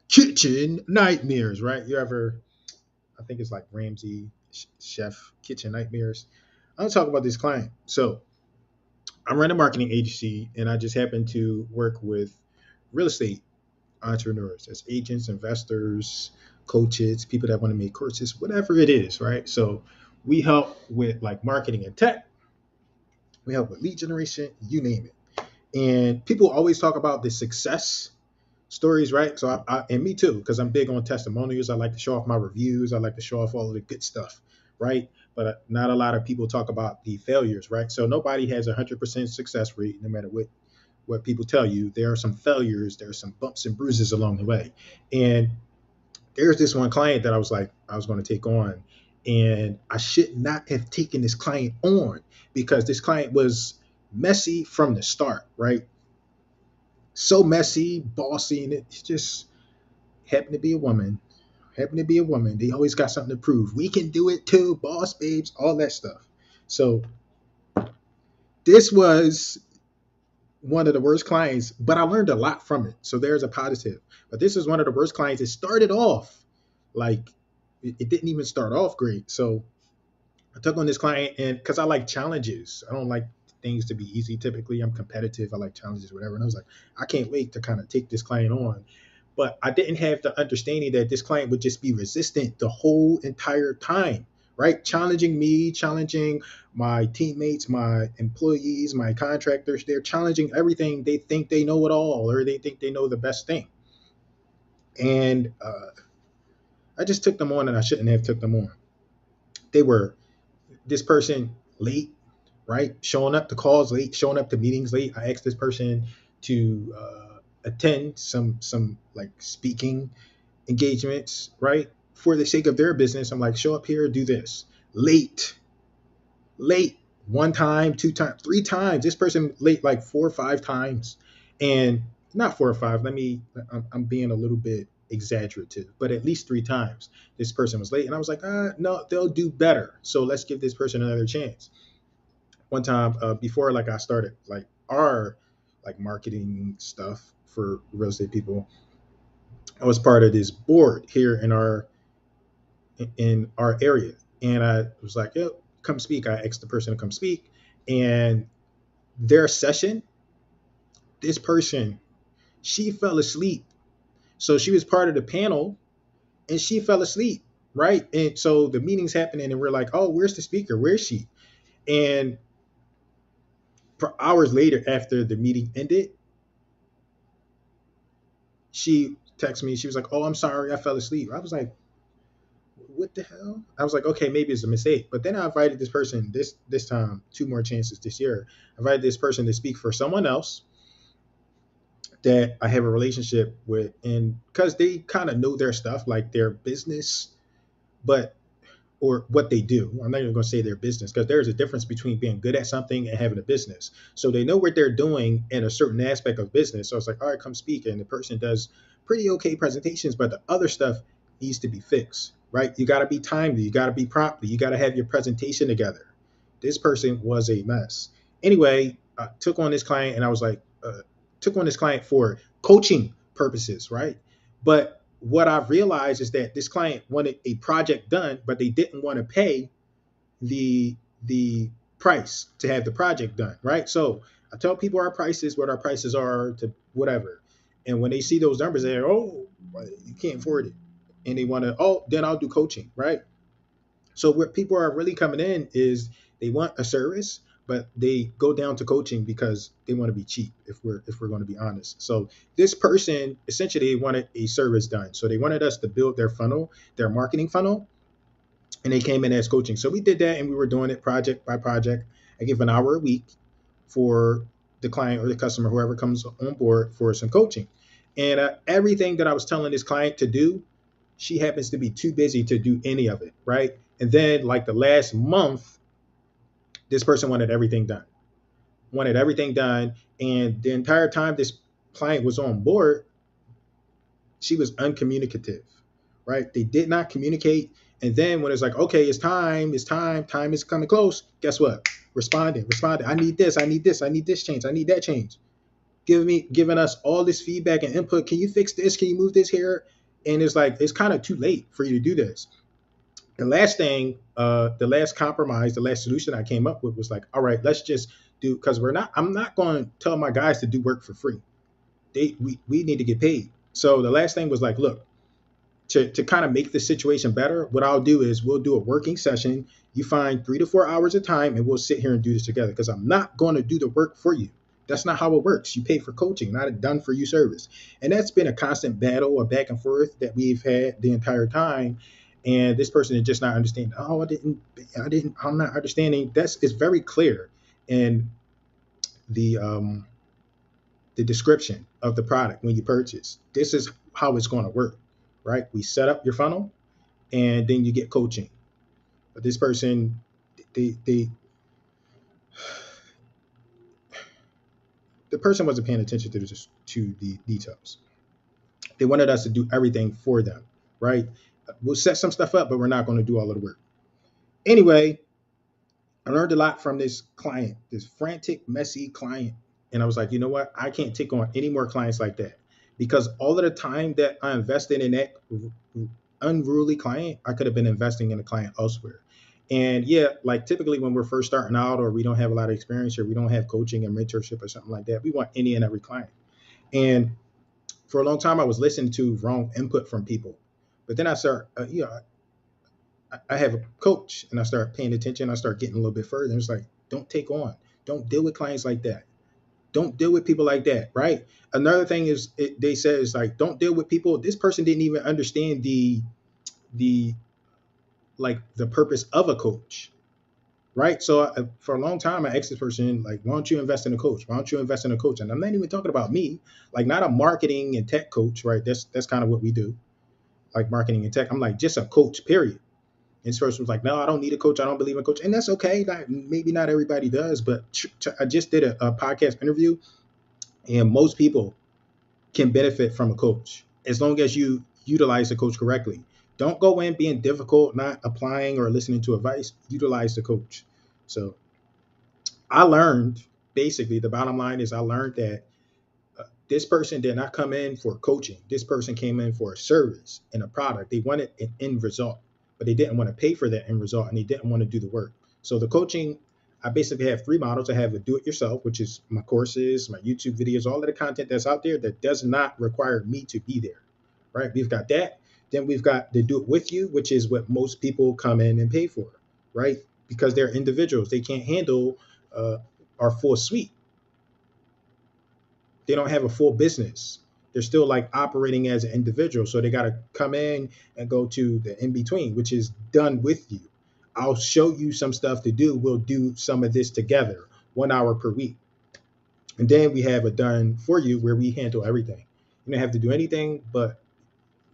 kitchen nightmares, right? You ever, I think it's like Ramsey Chef Kitchen Nightmares. I'm talking about this client. So I run a marketing agency and I just happen to work with real estate entrepreneurs as agents, investors, coaches, people that want to make courses, whatever it is, right? So we help with like marketing and tech, we help with lead generation, you name it. And people always talk about the success stories, right? So and me too, because I'm big on testimonials. I like to show off my reviews. I like to show off all of the good stuff, right? But not a lot of people talk about the failures, right? So nobody has 100% success rate, no matter what people tell you. There are some failures. There are some bumps and bruises along the way. And there's this one client that I was like, I was going to take on, and I should not have taken this client on because this client was messy from the start, right? So messy, bossy, and it just happened to be a woman. Happened to be a woman. They always got something to prove. We can do it too, boss babes, all that stuff. So this was one of the worst clients, but I learned a lot from it. So there's a positive. But this is one of the worst clients. It started off like it didn't even start off great. So I took on this client, and because I like challenges, I don't like things to be easy. Typically, I'm competitive. I like challenges, whatever. And I was like, I can't wait to kind of take this client on. But I didn't have the understanding that this client would just be resistant the whole entire time, right? Challenging me, challenging my teammates, my employees, my contractors. They're challenging everything. They think they know it all, or they think they know the best thing. And I just took them on, and I shouldn't have took them on. They were this person late, right? Showing up to calls late, showing up to meetings late. I asked this person to attend some like speaking engagements, right? For the sake of their business, I'm like, show up here, do this. Late, late, one time, two times, three times. This person late like 4 or 5 times, and not 4 or 5. I'm being a little bit exaggerative, but at least 3 times this person was late, and I was like, no, they'll do better. So let's give this person another chance. One time, before like I started like our like marketing stuff for real estate people, I was part of this board here in our area, and I was like, "Yo, come speak." I asked the person to come speak, and their session, this person, she fell asleep. So she was part of the panel, and she fell asleep, right? And so the meeting's happening, and we're like, "Oh, where's the speaker? Where's she?" And for hours later, after the meeting ended, she texted me. She was like, "Oh, I'm sorry, I fell asleep." I was like, what the hell? I was like, okay, maybe it's a mistake. But then I invited this person this time, 2 more chances this year. I invited this person to speak for someone else that I have a relationship with, and because they kind of know their stuff, like their business, but or what they do. I'm not even going to say their business because there's a difference between being good at something and having a business. So they know what they're doing in a certain aspect of business. So it's like, all right, come speak. And the person does pretty okay presentations, but the other stuff needs to be fixed, right? You got to be timely. You got to be promptly. You got to have your presentation together. This person was a mess. Anyway, I took on this client and I was like, took on this client for coaching purposes, right? But what I've realized is that this client wanted a project done, but they didn't want to pay the price to have the project done, right? So I tell people our prices, what our prices are to whatever, and when they see those numbers, they're oh, well, you can't afford it, and they want to oh, then I'll do coaching, right? So what people are really coming in is they want a service, but they go down to coaching because they want to be cheap. If we're going to be honest, so this person essentially wanted a service done, so they wanted us to build their funnel, their marketing funnel, and they came in as coaching. So we did that, and we were doing it project by project. I give an hour a week for the client or the customer, whoever comes on board, for some coaching, and everything that I was telling this client to do, she happens to be too busy to do any of it, right? And then like the last month, this person wanted everything done. And the entire time this client was on board, she was uncommunicative, right? They did not communicate. And then when it's like, okay, time is coming close, guess what? Responding. I need this, I need this, I need this change, I need that change. Giving us all this feedback and input. Can you fix this? Can you move this here? And it's like it's kind of too late for you to do this. The last thing, the last compromise, the last solution I came up with was like, all right, let's just do, because we're not. I'm not going to tell my guys to do work for free. We need to get paid. So the last thing was like, look, to kind of make the situation better, what I'll do is we'll do a working session. You find 3 to 4 hours of time, and we'll sit here and do this together. Because I'm not going to do the work for you. That's not how it works. You pay for coaching, not a done for you service. And that's been a constant battle, a back and forth that we've had the entire time. And this person is just not understanding. Oh, I'm not understanding. It's very clear in the um, the description of the product when you purchase. This is how it's going to work, right? We set up your funnel, and then you get coaching. But this person, they the person wasn't paying attention to the details. They wanted us to do everything for them, right? We'll set some stuff up, but we're not going to do all of the work. Anyway, I learned a lot from this client, this frantic, messy client. And I was like, you know what? I can't take on any more clients like that, because all of the time that I invested in that unruly client, I could have been investing in a client elsewhere. And yeah, like typically when we're first starting out, or we don't have a lot of experience, or we don't have coaching and mentorship or something like that, we want any and every client. And for a long time, I was listening to wrong input from people. But then I start, I have a coach, and I start paying attention. I start getting a little bit further. And it's like, don't deal with clients like that. Don't deal with people like that, right? Another thing is, they said, it's like, don't deal with people. This person didn't even understand the like the purpose of a coach, right? So for a long time, I asked this person, like, why don't you invest in a coach? Why don't you invest in a coach? And I'm not even talking about me, like not a marketing and tech coach, right? That's kind of what we do, like marketing and tech. I'm like, just a coach, period. And this person was like, no, I don't need a coach. I don't believe in a coach. And that's okay. Like, maybe not everybody does, but I just did a podcast interview, and most people can benefit from a coach as long as you utilize the coach correctly. Don't go in being difficult, not applying or listening to advice. Utilize the coach. So I learned, basically, the bottom line is, I learned that this person did not come in for coaching. This person came in for a service and a product. They wanted an end result, but they didn't want to pay for that end result, and they didn't want to do the work. So the coaching, I basically have three models. I have a do-it-yourself, which is my courses, my YouTube videos, all of the content that's out there that does not require me to be there, right? We've got that. Then we've got the do it with you, which is what most people come in and pay for, right? Because they're individuals. They can't handle uh, our full suite. They don't have a full business. They're still like operating as an individual. So they got to come in and go to the in between, which is done with you. I'll show you some stuff to do. We'll do some of this together, 1 hour per week. And then we have a done for you where we handle everything. You don't have to do anything but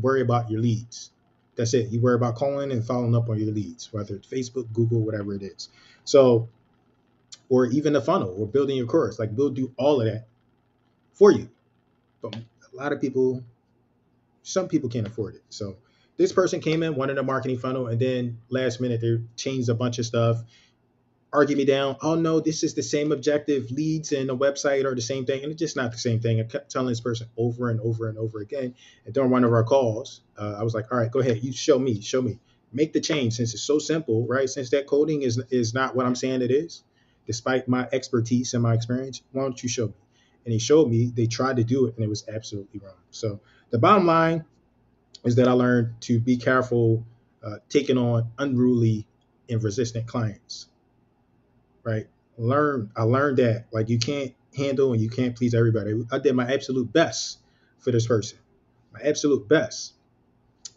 worry about your leads. That's it. You worry about calling and following up on your leads, whether it's Facebook, Google, whatever it is. So, or even the funnel or building your course, like we'll do all of that for you. But a lot of people, some people can't afford it. So this person came in, wanted a marketing funnel, and then last minute they changed a bunch of stuff, argue me down. Oh no, this is the same objective. Leads and a website are the same thing, and it's just not the same thing. I kept telling this person over and over and over again. And during one of our calls, I was like, "All right, go ahead. You show me, make the change, since it's so simple, right? Since that coding is not what I'm saying it is, despite my expertise and my experience. Why don't you show me?" And he showed me. They tried to do it, and it was absolutely wrong. So the bottom line is that I learned to be careful taking on unruly and resistant clients, right? I learned that, like, you can't handle and you can't please everybody. I did my absolute best for this person, my absolute best.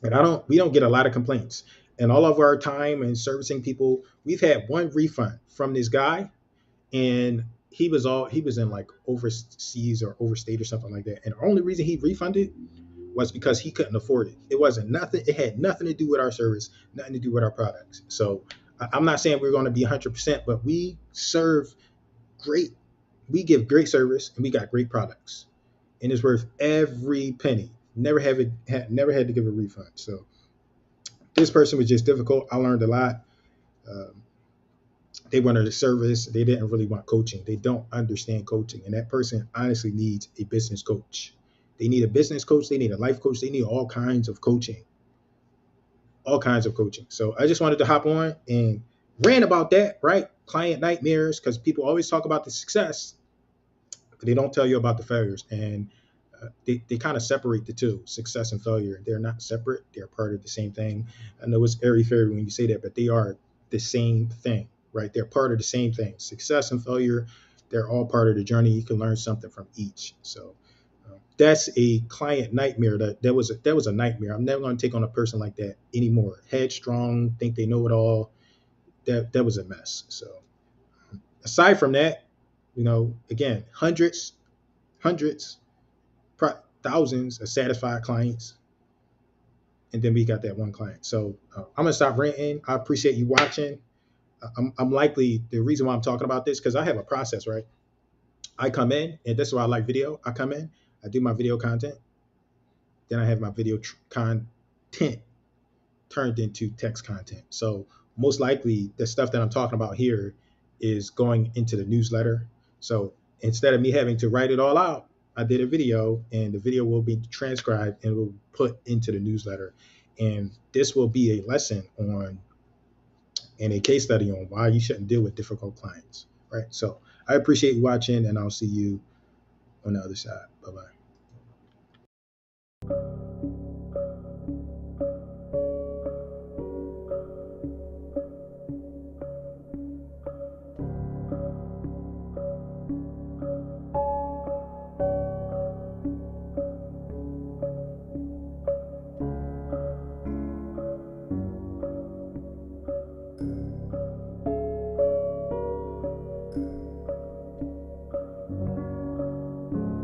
And we don't get a lot of complaints. And all of our time and servicing people, we've had one refund from this guy, and he was in like overseas or overstate or something like that. And the only reason he refunded was because he couldn't afford it. It wasn't nothing. It had nothing to do with our service, nothing to do with our products. So I'm not saying we're going to be 100%, but we serve great. We give great service, and we got great products, and it's worth every penny. Never had to give a refund. So this person was just difficult. I learned a lot. Um, they wanted a service. They didn't really want coaching. They don't understand coaching, and that person honestly needs a business coach. They need a business coach. They need a life coach. They need all kinds of coaching, all kinds of coaching. So I just wanted to hop on and rant about that, right? Client nightmares, because people always talk about the success, but they don't tell you about the failures. And they kind of separate the two, success and failure. They're not separate. They're part of the same thing. I know it's airy fairy when you say that, but they are the same thing, right? They're part of the same thing. Success and failure, they're all part of the journey. You can learn something from each. So that's a client nightmare. That was a nightmare. I'm never going to take on a person like that anymore. Headstrong, think they know it all. That was a mess. So aside from that, again, hundreds, thousands of satisfied clients, and then we got that one client. So I'm gonna stop ranting. I appreciate you watching. I'm likely the reason why I'm talking about this because I have a process, right? I come in, and that's why I like video. I come in, I do my video content, then I have my video content turned into text content. So most likely the stuff that I'm talking about here is going into the newsletter. So instead of me having to write it all out, I did a video, and the video will be transcribed and will put into the newsletter. And this will be a lesson on and a case study on why you shouldn't deal with difficult clients. Right. So I appreciate you watching, and I'll see you on the other side. Bye bye.